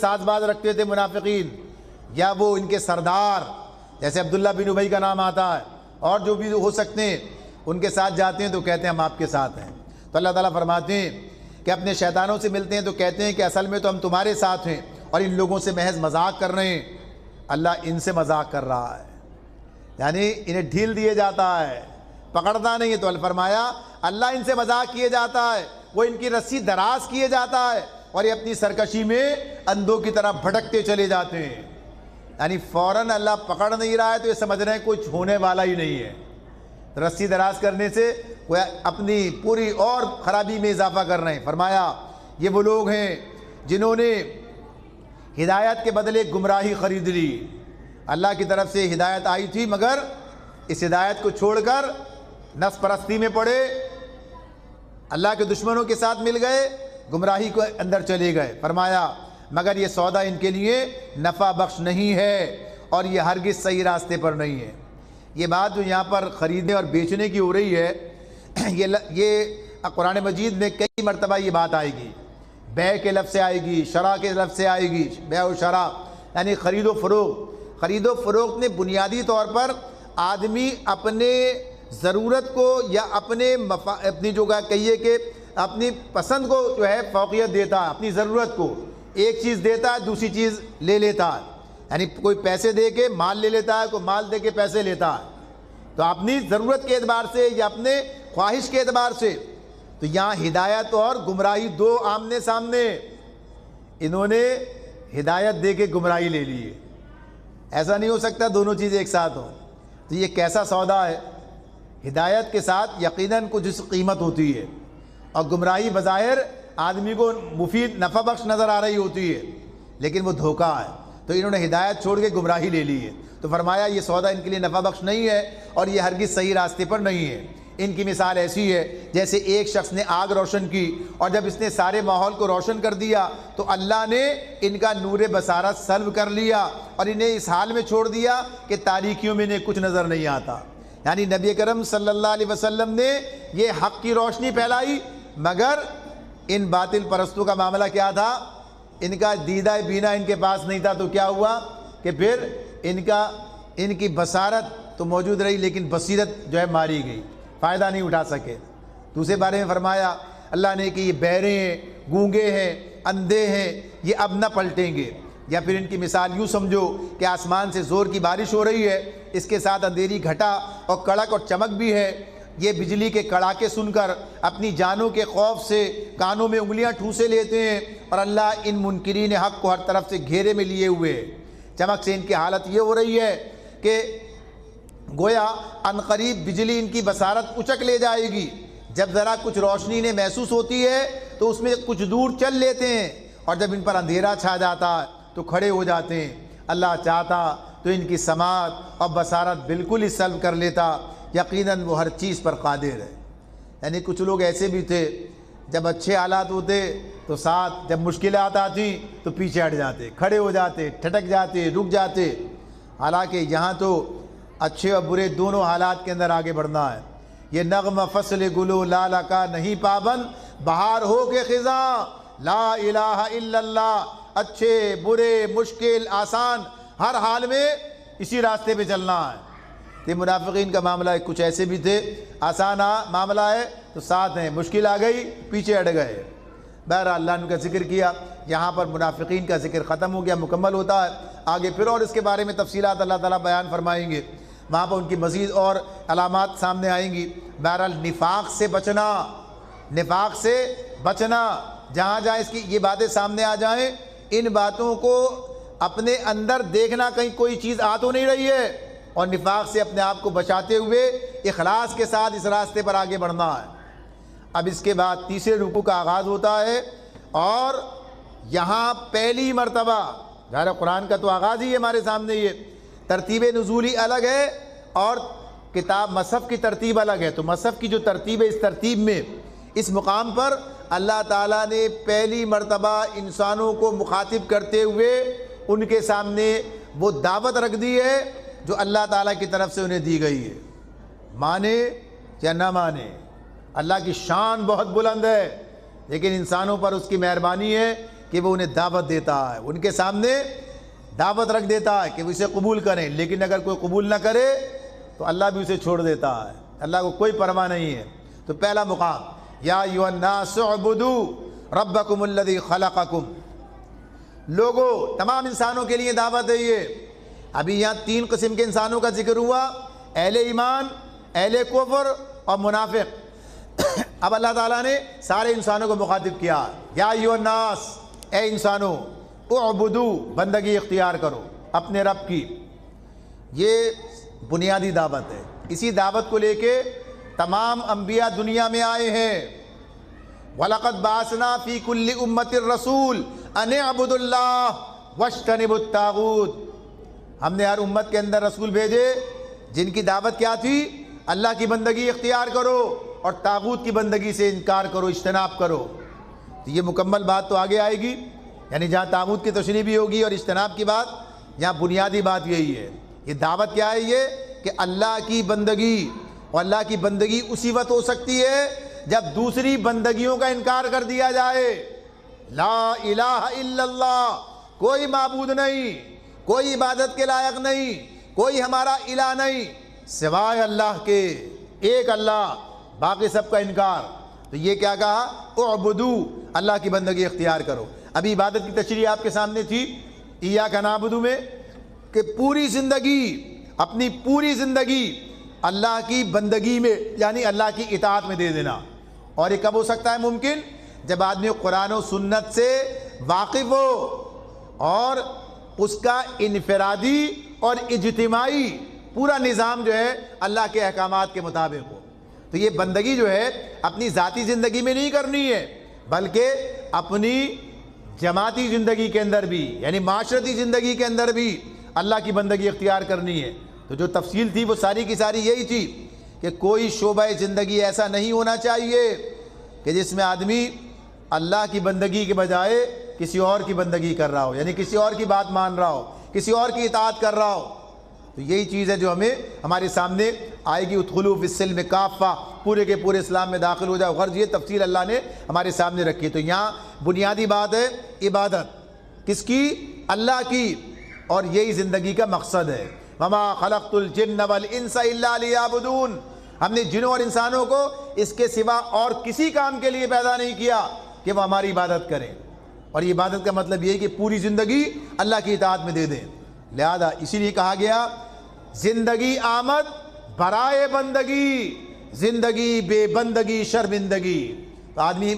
ساز باز رکھتے تھے منافقین، یا وہ ان کے سردار جیسے عبداللہ بن ابی کا نام آتا ہے اور جو بھی ہو سکتے ہیں، ان کے ساتھ جاتے ہیں تو کہتے ہیں ہم آپ کے ساتھ ہیں۔ تو اللہ تعالیٰ فرماتے ہیں کہ اپنے شیطانوں سے ملتے ہیں تو کہتے ہیں کہ اصل میں تو ہم تمہارے ساتھ ہیں، اور ان لوگوں سے محض مذاق کر رہے ہیں۔ اللہ ان سے مذاق کر رہا ہے، یعنی انہیں ڈھیل دیے جاتا ہے، پکڑتا نہیں ہے۔ تو فرمایا اللہ ان سے مذاق کیے جاتا ہے، وہ ان کی رسی دراز کیے جاتا ہے، اور یہ اپنی سرکشی میں اندھوں کی طرح بھٹکتے چلے جاتے ہیں۔ یعنی فوراً اللہ پکڑ نہیں رہا ہے تو یہ سمجھ رہے ہیں کچھ ہونے والا ہی نہیں ہے۔ رسی دراز کرنے سے وہ اپنی پوری اور خرابی میں اضافہ کر رہے ہیں۔ فرمایا یہ وہ لوگ ہیں جنہوں نے ہدایت کے بدلے گمراہی خرید لی۔ اللہ کی طرف سے ہدایت آئی تھی مگر اس ہدایت کو چھوڑ کر نفس پرستی میں پڑے، اللہ کے دشمنوں کے ساتھ مل گئے، گمراہی کو اندر چلے گئے۔ فرمایا مگر یہ سودا ان کے لیے نفع بخش نہیں ہے اور یہ ہرگز صحیح راستے پر نہیں ہے۔ یہ بات جو یہاں پر خریدنے اور بیچنے کی ہو رہی ہے، یہ قرآن مجید میں کئی مرتبہ یہ بات آئے گی، بیع کے لفظ سے آئے گی، شرع کے لفظ سے آئے گی، بیع و شرع یعنی خرید و فروخت۔ خرید و فروخت نے بنیادی طور پر آدمی اپنے ضرورت کو یا اپنی جو کہیے کہ اپنی پسند کو جو ہے فوقیت دیتا ہے، اپنی ضرورت کو ایک چیز دیتا ہے دوسری چیز لے لیتا ہے، یعنی کوئی پیسے دے کے مال لے لیتا ہے، کوئی مال دے کے پیسے لیتا ہے۔ تو اپنی ضرورت کے اعتبار سے یا اپنے خواہش کے اعتبار سے، تو یہاں ہدایت اور گمراہی دو آمنے سامنے، انہوں نے ہدایت دے کے گمراہی لے لی ہے۔ ایسا نہیں ہو سکتا دونوں چیزیں ایک ساتھ ہوں۔ تو یہ کیسا سودا ہے؟ ہدایت کے ساتھ یقیناً کچھ قیمت ہوتی ہے، اور گمراہی بظاہر آدمی کو مفید نفع بخش نظر آ رہی ہوتی ہے، لیکن وہ دھوکہ ہے۔ تو انہوں نے ہدایت چھوڑ کے گمراہی لے لی ہے۔ تو فرمایا یہ سودا ان کے لیے نفع بخش نہیں ہے اور یہ ہرگز صحیح راستے پر نہیں ہے۔ ان کی مثال ایسی ہے جیسے ایک شخص نے آگ روشن کی، اور جب اس نے سارے ماحول کو روشن کر دیا تو اللہ نے ان کا نور بصارت سلب کر لیا اور انہیں اس حال میں چھوڑ دیا کہ تاریکیوں میں انہیں کچھ نظر نہیں آتا۔ یعنی نبی کرم صلی اللہ علیہ وسلم نے یہ حق کی روشنی پھیلائی، مگر ان باطل پرستوں کا معاملہ کیا تھا؟ ان کا دیدہ بینا ان کے پاس نہیں تھا، تو کیا ہوا کہ پھر ان کی بصارت تو موجود رہی لیکن بصیرت جو ہے ماری گئی، فائدہ نہیں اٹھا سکے۔ دوسرے بارے میں فرمایا اللہ نے کہ یہ بہرے ہیں، گونگے ہیں، اندھے ہیں، یہ اب نہ پلٹیں گے۔ یا پھر ان کی مثال یوں سمجھو کہ آسمان سے زور کی بارش ہو رہی ہے، اس کے ساتھ اندھیری گھٹا اور کڑک اور چمک بھی ہے، یہ بجلی کے کڑاکے سن کر اپنی جانوں کے خوف سے کانوں میں انگلیاں ٹھوسے لیتے ہیں، اور اللہ ان منکرین حق کو ہر طرف سے گھیرے میں لیے ہوئے۔ چمک سے ان کی حالت یہ ہو رہی ہے کہ گویا عنقریب بجلی ان کی بصارت اچک لے جائے گی۔ جب ذرا کچھ روشنی انہیں محسوس ہوتی ہے تو اس میں کچھ دور چل لیتے ہیں، اور جب ان پر اندھیرا چھا جاتا ہے تو کھڑے ہو جاتے ہیں۔ اللہ چاہتا تو ان کی سماعت اور بصارت بالکل ہی سلب کر لیتا، یقیناً وہ ہر چیز پر قادر ہے۔ یعنی کچھ لوگ ایسے بھی تھے جب اچھے حالات ہوتے تو ساتھ، جب مشکلات آتی تو پیچھے ہٹ جاتے، کھڑے ہو جاتے، ٹھٹک جاتے، رک جاتے۔ حالانکہ یہاں تو اچھے اور برے دونوں حالات کے اندر آگے بڑھنا ہے۔ یہ نغمہ فصل گلو لالا کا نہیں پابند، بہار ہو کے خزاں لا الہ الا اللہ۔ اچھے برے مشکل آسان ہر حال میں اسی راستے پہ چلنا ہے۔ یہ منافقین کا معاملہ ہے، کچھ ایسے بھی تھے آسان معاملہ ہے تو ساتھ ہیں، مشکل آ گئی پیچھے ہٹ گئے۔ بہرحال اللہ نے ان کا ذکر کیا، یہاں پر منافقین کا ذکر ختم ہو گیا، مکمل ہوتا ہے آگے پھر، اور اس کے بارے میں تفصیلات اللہ تعالیٰ بیان فرمائیں گے، وہاں پر ان کی مزید اور علامات سامنے آئیں گی۔ بہرحال نفاق سے بچنا، نفاق سے بچنا، جہاں جہاں اس کی یہ باتیں سامنے آ جائیں، ان باتوں کو اپنے اندر دیکھنا کہیں کوئی چیز آ تو نہیں رہی ہے، اور نفاق سے اپنے آپ کو بچاتے ہوئے اخلاص کے ساتھ اس راستے پر آگے بڑھنا ہے۔ اب اس کے بعد تیسرے رکوع کا آغاز ہوتا ہے، اور یہاں پہلی مرتبہ ظاہر قرآن کا تو آغاز ہی ہے ہمارے سامنے، یہ ترتیب نزولی الگ ہے اور کتاب مصحف کی ترتیب الگ ہے۔ تو مصحف کی جو ترتیب ہے، اس ترتیب میں اس مقام پر اللہ تعالیٰ نے پہلی مرتبہ انسانوں کو مخاطب کرتے ہوئے ان کے سامنے وہ دعوت رکھ دی ہے جو اللہ تعالیٰ کی طرف سے انہیں دی گئی ہے، مانے یا نہ مانے۔ اللہ کی شان بہت بلند ہے، لیکن انسانوں پر اس کی مہربانی ہے کہ وہ انہیں دعوت دیتا ہے، ان کے سامنے دعوت رکھ دیتا ہے کہ وہ اسے قبول کریں، لیکن اگر کوئی قبول نہ کرے تو اللہ بھی اسے چھوڑ دیتا ہے، اللہ کو کوئی پرواہ نہیں ہے۔ تو پہلا مقام، یا ایھا الناس اعبدوا ربکم الذی خلقکم، لوگوں تمام انسانوں کے لیے دعوت ہے یہ۔ ابھی یہاں 3 قسم کے انسانوں کا ذکر ہوا، اہل ایمان، اہل کفر اور منافق۔ اب اللہ تعالیٰ نے سارے انسانوں کو مخاطب کیا، یا ایھا الناس، اے انسانوں، اعبدوا، بندگی اختیار کرو اپنے رب کی۔ یہ بنیادی دعوت ہے، اسی دعوت کو لے کے تمام انبیاء دنیا میں آئے ہیں۔ وَلَقَدْ بَعَثْنَا فِي كُلِّ أُمَّةٍ رَسُولٍ أَنِ اعْبُدُوا اللَّهَ وَاجْتَنِبُوا الطَّاغُوتَ، ہم نے ہر امت کے اندر رسول بھیجے جن کی دعوت کیا تھی؟ اللہ کی بندگی اختیار کرو اور طاغوت کی بندگی سے انکار کرو، اجتناب کرو۔ تو یہ مکمل بات تو آگے آئے گی، یعنی جہاں طاغوت کی تشریح بھی ہوگی اور اجتناب کی بات، یہاں بنیادی بات یہی ہے۔ یہ دعوت کیا ہے؟ یہ کہ اللہ کی بندگی، اور اللہ کی بندگی اسی وقت ہو سکتی ہے جب دوسری بندگیوں کا انکار کر دیا جائے۔ لا الہ الا اللہ، کوئی معبود نہیں، کوئی عبادت کے لائق نہیں، کوئی ہمارا الہ نہیں سوائے اللہ کے، ایک اللہ، باقی سب کا انکار۔ تو یہ کیا کہا؟ اعبدو، اللہ کی بندگی اختیار کرو۔ ابھی عبادت کی تشریح آپ کے سامنے تھی ایاک نعبد میں، کہ پوری زندگی، اپنی پوری زندگی اللہ کی بندگی میں، یعنی اللہ کی اطاعت میں دے دینا۔ اور یہ کب ہو سکتا ہے ممکن؟ جب آدمی قرآن و سنت سے واقف ہو اور اس کا انفرادی اور اجتماعی پورا نظام جو ہے اللہ کے احکامات کے مطابق ہو۔ تو یہ بندگی جو ہے اپنی ذاتی زندگی میں نہیں کرنی ہے، بلکہ اپنی جماعتی زندگی کے اندر بھی، یعنی معاشرتی زندگی کے اندر بھی اللہ کی بندگی اختیار کرنی ہے۔ تو جو تفصیل تھی وہ ساری کی ساری یہی تھی کہ کوئی شعبہ زندگی ایسا نہیں ہونا چاہیے کہ جس میں آدمی اللہ کی بندگی کے بجائے کسی اور کی بندگی کر رہا ہو، یعنی کسی اور کی بات مان رہا ہو، کسی اور کی اطاعت کر رہا ہو۔ تو یہی چیز ہے جو ہمیں ہمارے سامنے آئے گی، ادخلوا فی السلم کافہ، پورے کے پورے اسلام میں داخل ہو جاؤ۔ غرض یہ تفصیل اللہ نے ہمارے سامنے رکھی ہے۔ تو یہاں بنیادی بات ہے عبادت، کس کی؟ اللہ کی، اور یہی زندگی کا مقصد ہے۔ وما خلقت الجن والانس الا لیعبدون، ہم نے جنوں اور انسانوں کو اس کے سوا اور کسی کام کے لیے پیدا نہیں کیا کہ وہ ہماری عبادت کریں۔ اور یہ عبادت کا مطلب یہ ہے کہ پوری زندگی اللہ کی اطاعت میں دے دیں۔ لہذا اسی لیے کہا گیا زندگی آمد برائے بندگی، زندگی بے بندگی شرمندگی۔ تو آدمی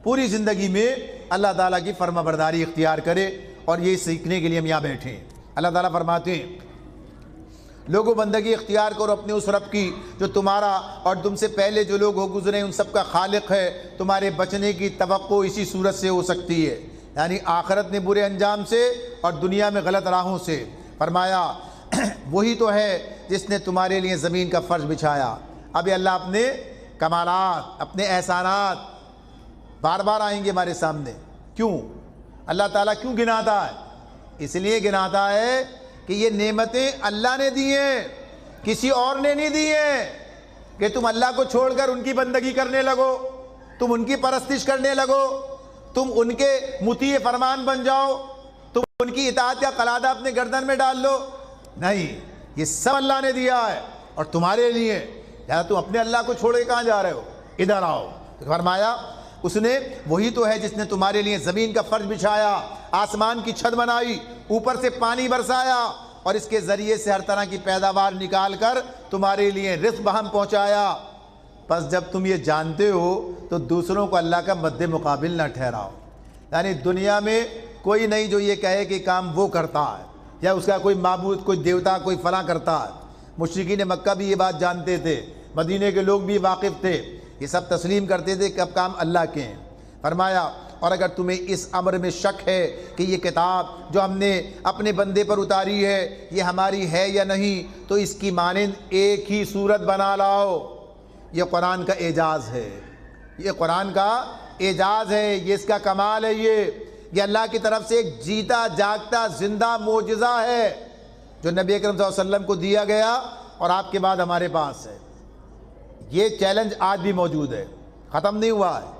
پوری زندگی میں اللہ تعالیٰ کی فرما برداری اختیار کرے، اور یہ سیکھنے کے لیے ہم یہاں بیٹھے ہیں۔ اللہ تعالیٰ فرماتے ہیں لوگوں بندگی اختیار کرو اپنے اس رب کی جو تمہارا اور تم سے پہلے جو لوگ ہو گزرے ان سب کا خالق ہے۔ تمہارے بچنے کی توقع اسی صورت سے ہو سکتی ہے، یعنی آخرت میں برے انجام سے اور دنیا میں غلط راہوں سے۔ فرمایا وہی تو ہے جس نے تمہارے لیے زمین کا فرش بچھایا۔ اب اللہ اپنے کمالات، اپنے احسانات بار بار آئیں گے ہمارے سامنے۔ کیوں اللہ تعالیٰ کیوں گناتا ہے؟ اس لیے گناتا ہے کہ یہ نعمتیں اللہ نے دی ہیں، کسی اور نے نہیں دی ہیں، کہ تم اللہ کو چھوڑ کر ان کی بندگی کرنے لگو، تم ان کی پرستش کرنے لگو، تم ان کے مطیع فرمان بن جاؤ، تم ان کی اطاعت کا قلادہ اپنے گردن میں ڈال لو۔ نہیں، یہ سب اللہ نے دیا ہے اور تمہارے لیے، یا تم اپنے اللہ کو چھوڑ کے کہاں جا رہے ہو؟ ادھر آؤ۔ تو فرمایا اس نے وہی تو ہے جس نے تمہارے لیے زمین کا فرش بچھایا، آسمان کی چھت بنائی، اوپر سے پانی برسایا، اور اس کے ذریعے سے ہر طرح کی پیداوار نکال کر تمہارے لیے رزق بہم پہنچایا۔ پس جب تم یہ جانتے ہو تو دوسروں کو اللہ کا مد مقابل نہ ٹھہراؤ۔ یعنی دنیا میں کوئی نہیں جو یہ کہے کہ کام وہ کرتا ہے، یا اس کا کوئی معبود، کوئی دیوتا، کوئی فلاں کرتا ہے۔ مشرکین مکہ بھی یہ بات جانتے تھے، مدینے کے لوگ بھی واقف تھے، یہ سب تسلیم کرتے تھے کہ اب کام اللہ کے ہیں۔ فرمایا اور اگر تمہیں اس امر میں شک ہے کہ یہ کتاب جو ہم نے اپنے بندے پر اتاری ہے یہ ہماری ہے یا نہیں، تو اس کی مانند ایک ہی صورت بنا لاؤ۔ یہ قرآن کا اعجاز ہے، یہ قرآن کا اعجاز ہے، یہ اس کا کمال ہے۔ یہ اللہ کی طرف سے ایک جیتا جاگتا زندہ معجزہ ہے جو نبی اکرم صلی اللہ علیہ وسلم کو دیا گیا اور آپ کے بعد ہمارے پاس ہے۔ یہ چیلنج آج بھی موجود ہے، ختم نہیں ہوا ہے۔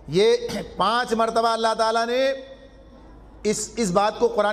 یہ 5 مرتبہ اللہ تعالیٰ نے اس بات کو قرآن